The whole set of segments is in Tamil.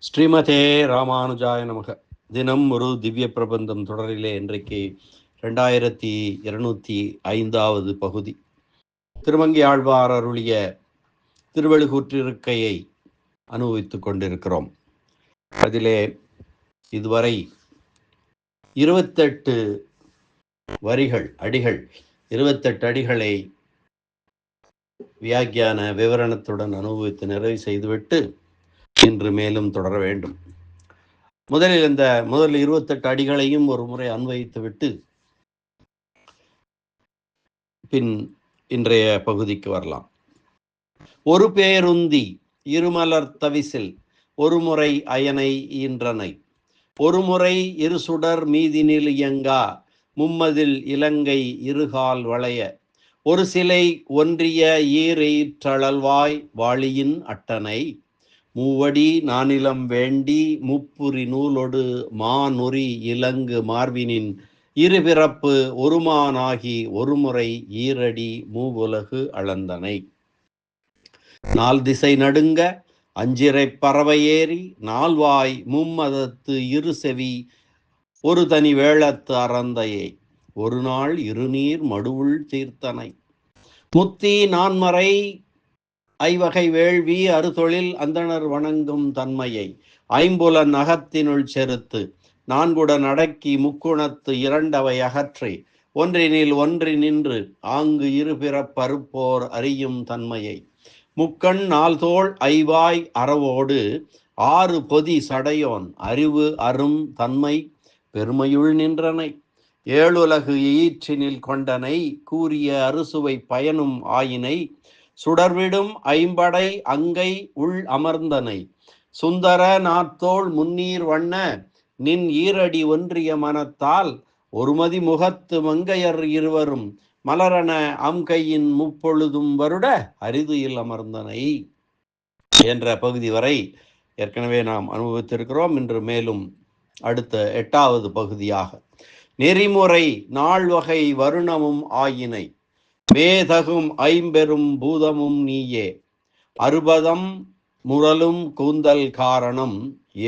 ஸ்ரீமதே ராமானுஜாய நமக. தினம் ஒரு திவ்ய பிரபந்தம் தொடரிலே இன்றைக்கு 2205வது பகுதி. திருமங்கை ஆழ்வார் அருளிய திருவெழுகூற்றிருக்கையை அனுபவித்துக் கொண்டிருக்கிறோம். அதிலே இதுவரை 28 அடிகள் 28 அடிகளை வியாக்கியான விவரணத்துடன் அனுபவித்து நிறைவு செய்துவிட்டு இன்று மேலும் தொடர வேண்டும். முதலில் 28 அடிகளையும் ஒரு முறை அன்வயித்து விட்டு பின் இன்றைய பகுதிக்கு வரலாம். ஒரு பேருந்தி இருமலர் தவிசில் ஒரு முறை அயனை ஈன்றனை, ஒரு முறை இருசுடர் மீதினில் இயங்கா மும்மதில் இலங்கை இருகால் வளைய, ஒரு சிலை ஒன்றிய ஈரெயிற்றளவாய் வாளியின் அட்டனை, மூவடி நானிலம் வேண்டி முப்புரி நூலொடு மானுரி இலங்கு மார்பினின் இருபிறப்பு ஒருமானாகி ஒருமுறை ஈரடி மூவுலகு அளந்தனை, நால் திசை நடுங்க அஞ்சிறை பறவை ஏறி நால்வாய் மும்மதத்து இரு செவி ஒரு தனி வேளத்து அறந்தையை, ஒரு நாள் இருநீர் மடுவுள் தீர்த்தனை, முத்தி நான்மறை ஐவகை வேள்வி அறுதொழில் அந்தணர் வணங்கும் தன்மையை, ஐம்புலன் அகத்தினுள் செருத்து நான்குடன் அடக்கி முக்குணத்து இரண்டவை அகற்றி ஒன்றினில் ஒன்றி நின்று ஆங்கு இருபிறப்பறுப்போர் அறியும் தன்மையை, முக்கண் நால்தோள் ஐவாய் அறவோடு ஆறு பொதி சடையோன் அறிவு அரும் தன்மை பெருமையுள் நின்றனை, ஏழுலகு ஈற்றினில் கொண்டனை கூறிய அறுசுவை பயனும் ஆயினை, சுடர்விடும் ஐம்படை அங்கை உள் அமர்ந்தனை, சுந்தர நாத்தோள் முன்னீர் வண்ண நின் ஈரடி ஒன்றிய மனத்தால் ஒருமதி முகத்து மங்கையர் இருவரும் மலரன அம்கையின் முப்பொழுதும் வருட அரிதுயில் அமர்ந்தனை என்ற பகுதி வரை ஏற்கனவே நாம் அனுபவித்திருக்கிறோம். இன்று மேலும் அடுத்த 8வது பகுதியாக நெறிமுறை நால்வகை வருணமும் ஆயினை, மேதகும் ஐம்பெரும் பூதமும் நீயே, அறுபதம் முரலும் கூந்தல் காரணம்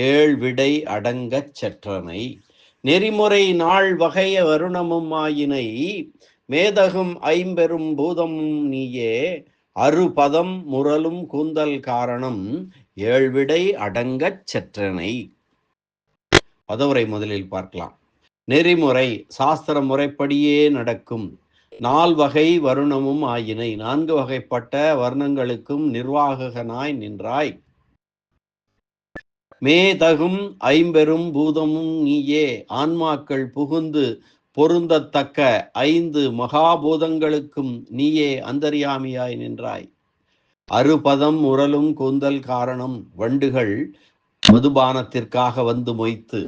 ஏழ்விடை அடங்கச் செற்றனை, நெறிமுறை நாள் வகைய வருணமும் ஆயினை, மேதகும் ஐம்பெரும் பூதமும் நீயே, அறுபதம் முரலும் கூந்தல் காரணம் ஏழ்விடை அடங்கச் செற்றனை. பதவுரை முதலில் பார்க்கலாம். நெறிமுறை சாஸ்திர முறைப்படியே நடக்கும் நால்வகை வருணமும் ஆயினை, 4 வகைப்பட்ட வர்ணங்களுக்கும் நிர்வாகனாய் நின்றாய். மேதகும் ஐம்பெரும் பூதமும் நீயே, ஆன்மாக்கள் புகுந்து பொருந்தத்தக்க 5 மகாபூதங்களுக்கும் நீயே அந்தர்யாமியாய் நின்றாய். அறுபதம் உரலும் கூந்தல் காரணம், வண்டுகள் மதுபானத்திற்காக வந்து மொய்த்து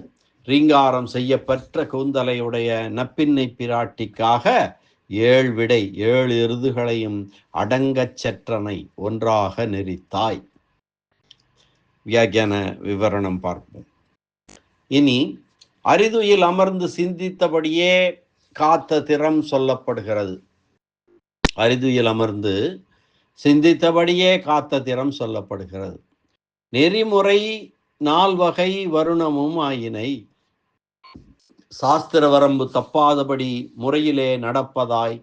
ரீங்காரம் செய்யப்பெற்ற கூந்தலையுடைய நப்பின்னை பிராட்டிக்காக 7 விடை 7 எருதுகளையும் அடங்கச் செற்றனை ஒன்றாக நெறித்தாய். வியாக்கியான விவரணம் பார்ப்போம். இனி அரிதுயில் அமர்ந்து சிந்தித்தபடியே காத்த திறம் சொல்லப்படுகிறது. அரிதுயில் அமர்ந்து சிந்தித்தபடியே காத்த திறம் சொல்லப்படுகிறது. நெறிமுறை 4 வகை வருணமும் ஆயினை, சாஸ்திர வரம்பு தப்பாதபடி முறையிலே நடப்பதாய்,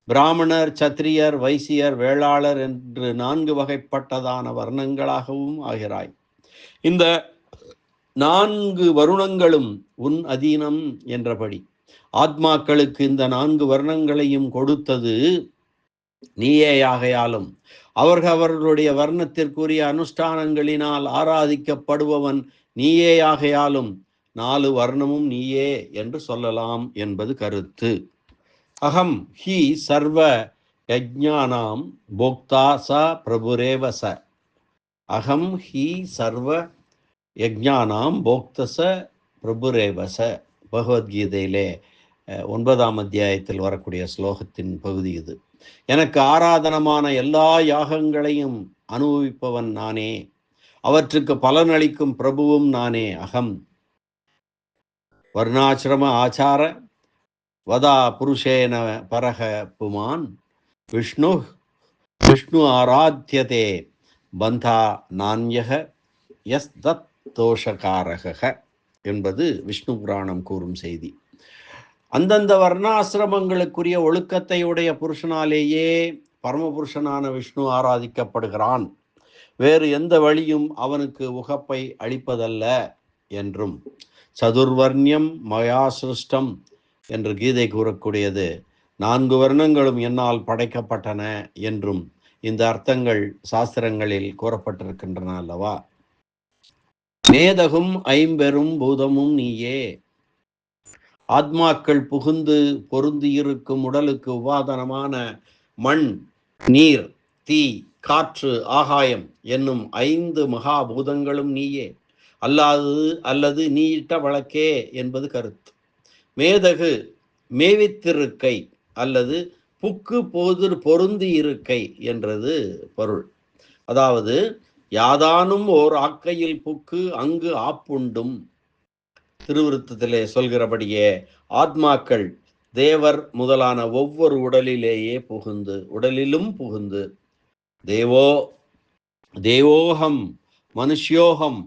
பிராமணர் சத்திரியர் வைசியர் வேளாளர் என்று 4 வகைப்பட்டதான வர்ணங்களாகவும் ஆகிறாய். இந்த 4 வருணங்களும் உன் அதீனம் என்றபடி ஆத்மாக்களுக்கு இந்த 4 வர்ணங்களையும் கொடுத்தது நீயேயாகையாலும் அவர்களுடைய வர்ணத்திற்குரிய அனுஷ்டானங்களினால் ஆராதிக்கப்படுபவன் நீயேயாகையாலும் 4 வர்ணமும் நீயே என்று சொல்லலாம் என்பது கருத்து. அகம் ஹி சர்வ யஜ்ஞானாம் போக்தா ச பிரபுரேவச, அகம் ஹி சர்வ யஜ்ஞானாம் போக்தச பிரபுரேவச, பகவத்கீதையிலே 9ஆம் அத்தியாயத்தில் வரக்கூடிய ஸ்லோகத்தின் பகுதி இது. எனக்கு ஆராதனமான எல்லா யாகங்களையும் அனுபவிப்பவன் நானே, அவற்றுக்கு பலனளிக்கும் பிரபுவும் நானே. அகம் வர்ணாசிரம ஆச்சார வதா புருஷேன பரக புமான் விஷ்ணு ஆராத்தியதே பந்தா நான்யக யஸ் தத் தோஷகாரக என்பது விஷ்ணு புராணம் கூறும் செய்தி. அந்தந்த வர்ணாசிரமங்களுக்குரிய ஒழுக்கத்தை உடைய புருஷனாலேயே பரமபுருஷனான விஷ்ணு ஆராதிக்கப்படுகிறான். வேறு எந்த வழியும் அவனுக்கு உகப்பை அளிப்பதல்ல என்றும், சதுர்வர்ணியம் மயா சிருஷ்டம் என்று கீதை கூறக்கூடியது 4 வர்ணங்களும் என்னால் படைக்கப்பட்டன என்றும் இந்த அர்த்தங்கள் சாஸ்திரங்களில் கூறப்பட்டிருக்கின்றன அல்லவா. மேதகும் ஐம்பெரும் பூதமும் நீயே. ஆத்மாக்கள் புகுந்து பொருந்தியிருக்கும் உடலுக்கு உபாதானமான மண், நீர், தீ, காற்று, ஆகாயம் என்னும் 5 மகாபூதங்களும் நீயே. அல்லது நீயிட்ட வழக்கே என்பது கருத்து. மேதகு மேவித்திருக்கை அல்லது புக்கு பொருந்தி இருக்கை என்றது பொருள். அதாவது யாதானும் ஓர் ஆக்கையில் புக்கு அங்கு ஆப்புண்டும். திருவிருத்தத்திலே சொல்கிறபடியே ஆத்மாக்கள் தேவர் முதலான ஒவ்வொரு உடலிலும் புகுந்து தேவோகம் மனுஷ்யோகம்,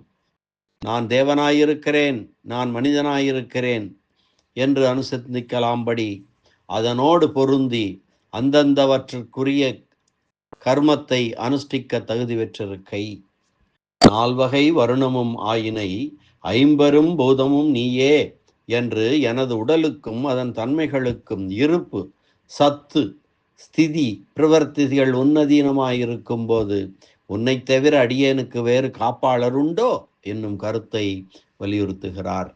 நான் தேவனாயிருக்கிறேன், நான் மனிதனாயிருக்கிறேன் என்று அனுசந்திக்கலாம்படி அதனோடு பொருந்தி அந்தந்தவற்றுக்குரிய கர்மத்தை அனுஷ்டிக்க தகுதி பெற்றிருக்கை. 4 வகை வருணமும் ஆயினை 50 பூதமும் நீயே என்று எனது உடலுக்கும் அதன் தன்மைகளுக்கும் இருப்பு, சத்து, ஸ்திதி, பிரவர்த்திகள் உன்னதீனமாயிருக்கும் போது உன்னை தவிர அடியேனுக்கு வேறு காப்பாளர் உண்டோ என்னும் கருத்தை வலியுறுத்துகிறார்.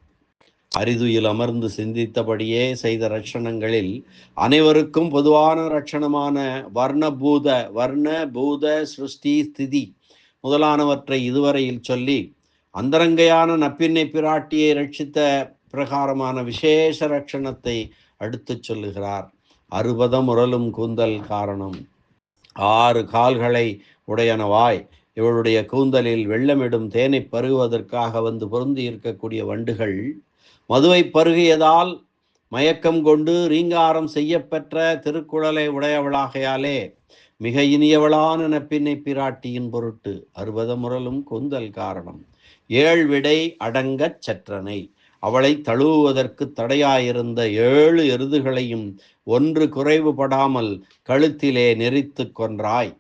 அரிதுயில் அமர்ந்து சிந்தித்தபடியே செய்த ரட்சணங்களில் அனைவருக்கும் பொதுவான ரட்சணமான வர்ண பூத சிருஷ்டி ஸ்திதி முதலானவற்றை இதுவரையில் சொல்லி அந்தரங்கையான நப்பின்னை பிராட்டியை ரட்சித்த பிரகாரமான விசேஷ ரட்சணத்தை அடுத்து சொல்லுகிறார். 60 முரலும் கூந்தல் காரணம். 6 கால்களை உடையனவாய் இவளுடைய கூந்தலில் வெள்ளமிடும் தேனை பருகுவதற்காக வந்து பொருந்தி இருக்கக்கூடிய வண்டுகள் மதுவை பருகியதால் மயக்கம் கொண்டு ரீங்காரம் செய்யப்பெற்ற திருக்குழலை உடையவளாகையாலே மிக இனியவளான நப்பின்னை பிராட்டியின் பொருட்டு 60 முரலும் கூந்தல் காரணம். 7 விடை அடங்கச் சற்றனை, அவளை தழுவுவதற்கு தடையாயிருந்த 7 எருதுகளையும் ஒன்று குறைவுபடாமல் கழுத்திலே நெரித்து கொன்றாய்.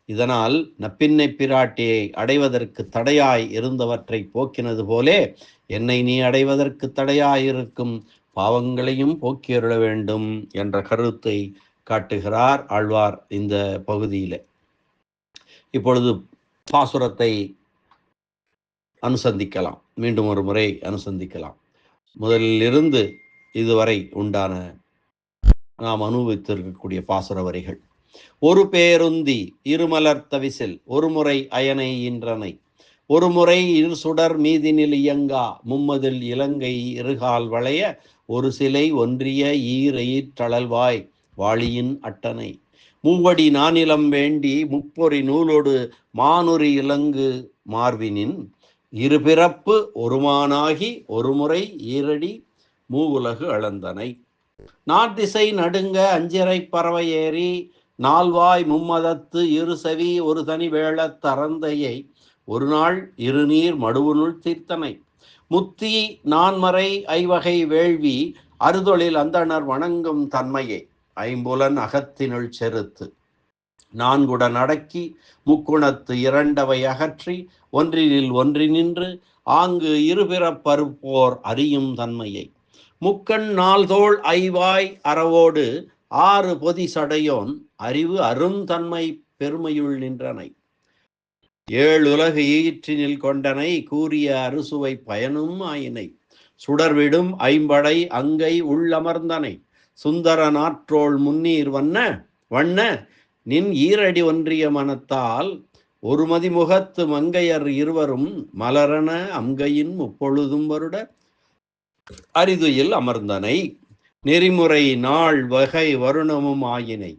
இதனால் நப்பின்னை பிராட்டியை அடைவதற்கு தடையாய் இருந்தவற்றை போக்கினது போலே என்னை நீ அடைவதற்கு தடையாயிருக்கும் பாவங்களையும் போக்கியருள வேண்டும் என்ற கருத்தை காட்டுகிறார் ஆழ்வார் இந்த பகுதியில. இப்பொழுது பாசுரத்தை அனுசந்திக்கலாம், மீண்டும் ஒரு முறை அனுசந்திக்கலாம். முதலிலிருந்து இதுவரை உண்டான நாம் அனுபவித்திருக்கக்கூடிய பாசுர வரிகள். ஒரு பேருந்தி இருமலர்த்த விசில், ஒரு முறை அயனை இன்றனை, ஒரு முறை இரு சுடர் மீதினில் இயங்கா, மும்மதில் இலங்கை இருகால் வளைய, ஒரு சிலை ஒன்றிய ஈரெயிற்றளல்வாய் வாளியின் அட்டனை, மூவடி நானிலம் வேண்டி முப்பொறி நூலோடு மானுரி இலங்கு மார்பினின், இருபிறப்பு ஒருமானாகி ஒருமுறை ஈரடி மூவுலகு அளந்தனை, நார்திசை நடுங்க அஞ்சிறை பறவை ஏறி, நால்வாய் மும்மதத்து இருசவி ஒரு தனி வேளத் தரந்தையை, ஒரு நாள் இருநீர் மடுவுனுள் தீர்த்தனை, முத்தி நான்மறை ஐவகை வேள்வி அறுதொழில் அந்தணர் வணங்கும் தன்மையை, ஐம்புலன் அகத்தினுள் செருத்து, 4 அடக்கி முக்குணத்து 2 அகற்றி, ஒன்றினில் ஒன்றினின்று ஆங்கு இருபிறப்பறுப்போர் அறியும் தன்மையை, முக்கண் 4 தோள் ஐவாய் அறவோடு 6 பொதி சடையோன் அறிவு அருந்தன்மை பெருமையுள் நின்றனை, 7 உலகு ஈற்றினில் கொண்டனை கூறிய அறுசுவை பயனும் ஆயினை, சுடர்விடும் ஐம்படை அங்கை உள்ளமர்ந்தனை, சுந்தர நாற்றோள் முன்னீர் வண்ண நின் ஈரடி ஒன்றிய மனத்தால், ஒரு மதிமுகத்து மங்கையர் இருவரும் மலரன அம்கையின் முப்பொழுதும் வருட அரிதுயில் அமர்ந்தனை, நெறிமுறை நாள் வகை வருணமும் ஆயினை,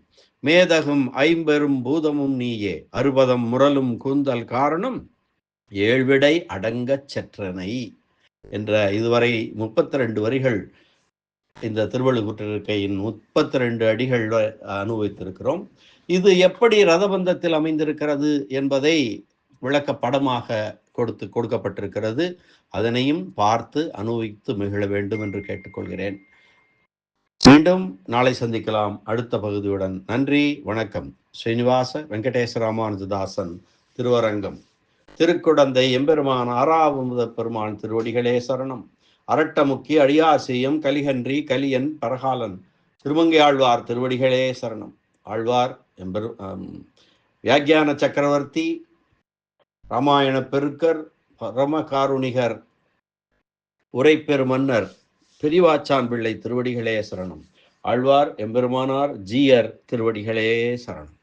மேதகும் ஐம்பெரும் பூதமும் நீயே, 60 முரலும் கூந்தல் காரணம், 7 விடை அடங்கச் செற்றனை என்ற இதுவரை 32 வரிகள் இந்த திருவள்ளுவருக்கையின் 32 அடிகள் அனுபவித்திருக்கிறோம். இது எப்படி ரதபந்தத்தில் அமைந்திருக்கிறது என்பதை விளக்க படமாக கொடுக்கப்பட்டிருக்கிறது. அதனையும் பார்த்து அனுபவித்து மகிழ வேண்டும் என்று கேட்டுக்கொள்கிறேன். மீண்டும் நாளை சந்திக்கலாம் அடுத்த பகுதியுடன். நன்றி, வணக்கம். ஸ்ரீனிவாச வெங்கடேச ராமானுஜதாசன், திருவரங்கம். திருக்குடந்தை எம்பெருமான் ஆறாவது பெருமான் திருவடிகளே சரணம். அரட்டமுக்கி அடியார் செய்யும் கலிகன்றி கலியன் பரகாலன் திருமங்கை ஆழ்வார் திருவடிகளே சரணம். ஆழ்வார் வியாக்கியான சக்கரவர்த்தி, ராமாயண பெருக்கர், பரமகாருணிகர், உரைப்பெரு மன்னர் பெரியவாச்சான் பிள்ளை திருவடிகளே சரணம். ஆழ்வார் எம்பெருமானார் ஜீயர் திருவடிகளே சரணம்.